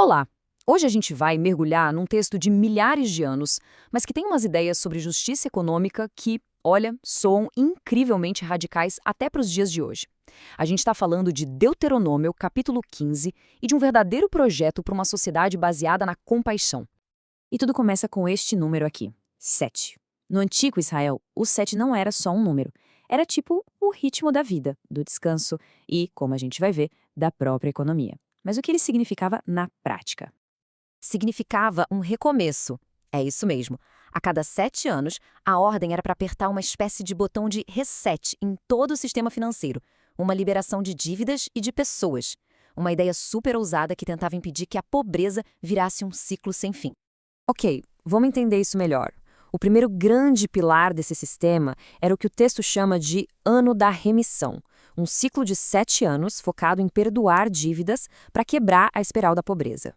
Olá! Hoje a gente vai mergulhar num texto de milhares de anos, mas que tem umas ideias sobre justiça econômica que, olha, soam incrivelmente radicais até para os dias de hoje. A gente está falando de Deuteronômio, capítulo 15, e de um verdadeiro projeto para uma sociedade baseada na compaixão. E tudo começa com este número aqui, 7. No antigo Israel, o 7 não era só um número, era tipo o ritmo da vida, do descanso e, como a gente vai ver, da própria economia. Mas o que ele significava na prática? Significava um recomeço. É isso mesmo. A cada 7 anos, a ordem era para apertar uma espécie de botão de reset em todo o sistema financeiro, uma liberação de dívidas e de pessoas. Uma ideia super ousada que tentava impedir que a pobreza virasse um ciclo sem fim. Ok, vamos entender isso melhor. O primeiro grande pilar desse sistema era o que o texto chama de Ano da Remissão, um ciclo de 7 anos focado em perdoar dívidas para quebrar a espiral da pobreza.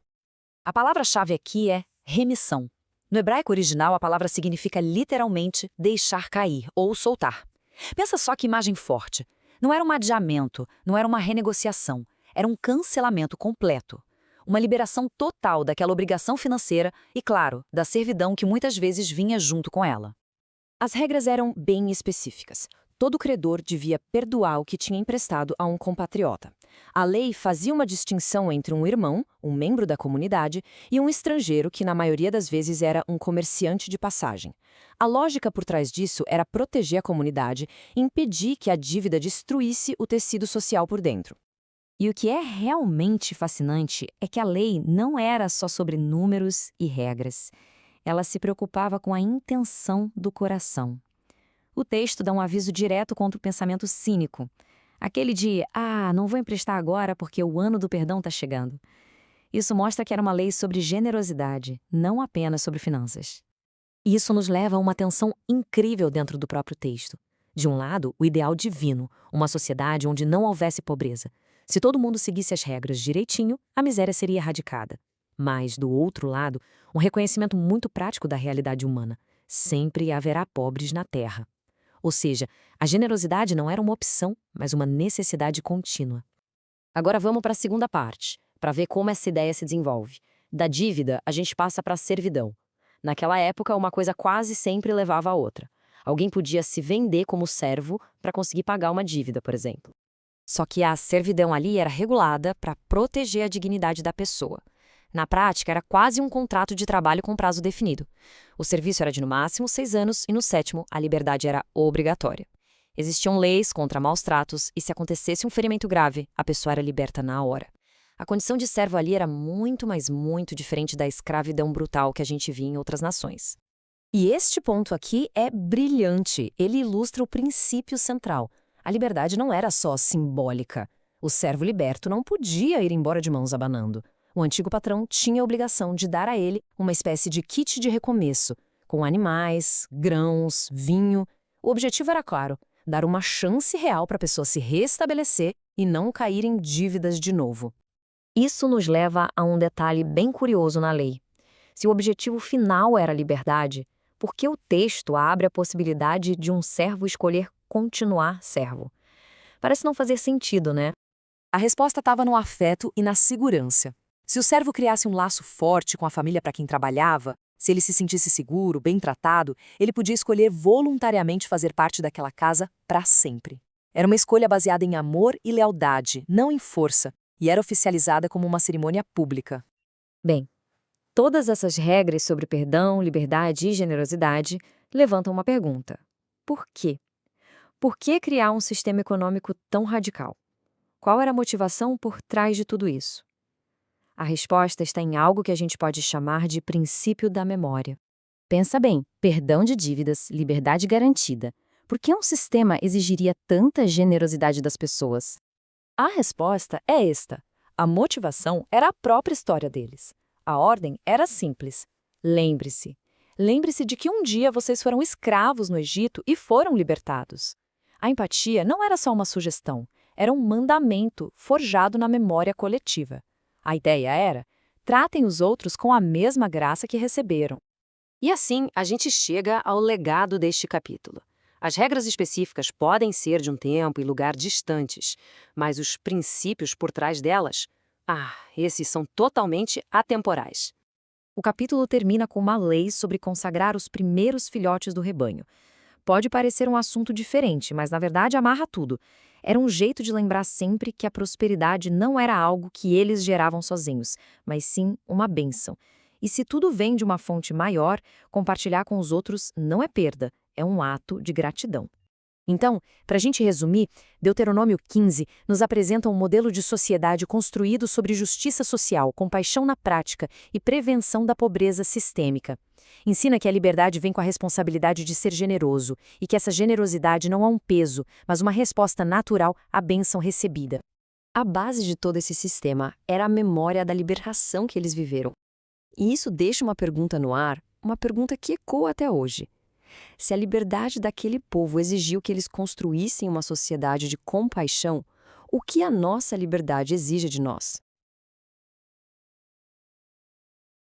A palavra-chave aqui é remissão. No hebraico original, a palavra significa literalmente deixar cair ou soltar. Pensa só que imagem forte. Não era um adiamento, não era uma renegociação, era um cancelamento completo. Uma liberação total daquela obrigação financeira e, claro, da servidão que muitas vezes vinha junto com ela. As regras eram bem específicas. Todo credor devia perdoar o que tinha emprestado a um compatriota. A lei fazia uma distinção entre um irmão, um membro da comunidade, e um estrangeiro que, na maioria das vezes, era um comerciante de passagem. A lógica por trás disso era proteger a comunidade e impedir que a dívida destruísse o tecido social por dentro. E o que é realmente fascinante é que a lei não era só sobre números e regras. Ela se preocupava com a intenção do coração. O texto dá um aviso direto contra o pensamento cínico. Aquele de, não vou emprestar agora porque o ano do perdão está chegando. Isso mostra que era uma lei sobre generosidade, não apenas sobre finanças. E isso nos leva a uma tensão incrível dentro do próprio texto. De um lado, o ideal divino, uma sociedade onde não houvesse pobreza. Se todo mundo seguisse as regras direitinho, a miséria seria erradicada. Mas, do outro lado, um reconhecimento muito prático da realidade humana. Sempre haverá pobres na Terra. Ou seja, a generosidade não era uma opção, mas uma necessidade contínua. Agora vamos para a segunda parte, para ver como essa ideia se desenvolve. Da dívida, a gente passa para a servidão. Naquela época, uma coisa quase sempre levava a outra. Alguém podia se vender como servo para conseguir pagar uma dívida, por exemplo. Só que a servidão ali era regulada para proteger a dignidade da pessoa. Na prática, era quase um contrato de trabalho com prazo definido. O serviço era de no máximo 6 anos e no 7º, a liberdade era obrigatória. Existiam leis contra maus tratos e se acontecesse um ferimento grave, a pessoa era liberta na hora. A condição de servo ali era muito, mas muito diferente da escravidão brutal que a gente via em outras nações. E este ponto aqui é brilhante. Ele ilustra o princípio central. A liberdade não era só simbólica. O servo liberto não podia ir embora de mãos abanando. O antigo patrão tinha a obrigação de dar a ele uma espécie de kit de recomeço, com animais, grãos, vinho. O objetivo era claro, dar uma chance real para a pessoa se restabelecer e não cair em dívidas de novo. Isso nos leva a um detalhe bem curioso na lei. Se o objetivo final era a liberdade, por que o texto abre a possibilidade de um servo escolher continuar servo? Parece não fazer sentido, né? A resposta estava no afeto e na segurança. Se o servo criasse um laço forte com a família para quem trabalhava, se ele se sentisse seguro, bem tratado, ele podia escolher voluntariamente fazer parte daquela casa para sempre. Era uma escolha baseada em amor e lealdade, não em força, e era oficializada como uma cerimônia pública. Bem, todas essas regras sobre perdão, liberdade e generosidade levantam uma pergunta. Por quê? Por que criar um sistema econômico tão radical? Qual era a motivação por trás de tudo isso? A resposta está em algo que a gente pode chamar de princípio da memória. Pensa bem, perdão de dívidas, liberdade garantida. Por que um sistema exigiria tanta generosidade das pessoas? A resposta é esta. A motivação era a própria história deles. A ordem era simples. Lembre-se. Lembre-se de que um dia vocês foram escravos no Egito e foram libertados. A empatia não era só uma sugestão, era um mandamento forjado na memória coletiva. A ideia era, tratem os outros com a mesma graça que receberam. E assim, a gente chega ao legado deste capítulo. As regras específicas podem ser de um tempo e lugar distantes, mas os princípios por trás delas Esses são totalmente atemporais. O capítulo termina com uma lei sobre consagrar os primeiros filhotes do rebanho. Pode parecer um assunto diferente, mas na verdade amarra tudo. Era um jeito de lembrar sempre que a prosperidade não era algo que eles geravam sozinhos, mas sim uma bênção. E se tudo vem de uma fonte maior, compartilhar com os outros não é perda, é um ato de gratidão. Então, para a gente resumir, Deuteronômio 15 nos apresenta um modelo de sociedade construído sobre justiça social, compaixão na prática e prevenção da pobreza sistêmica. Ensina que a liberdade vem com a responsabilidade de ser generoso e que essa generosidade não é um peso, mas uma resposta natural à bênção recebida. A base de todo esse sistema era a memória da libertação que eles viveram. E isso deixa uma pergunta no ar, uma pergunta que ecoa até hoje. Se a liberdade daquele povo exigiu que eles construíssem uma sociedade de compaixão, o que a nossa liberdade exige de nós?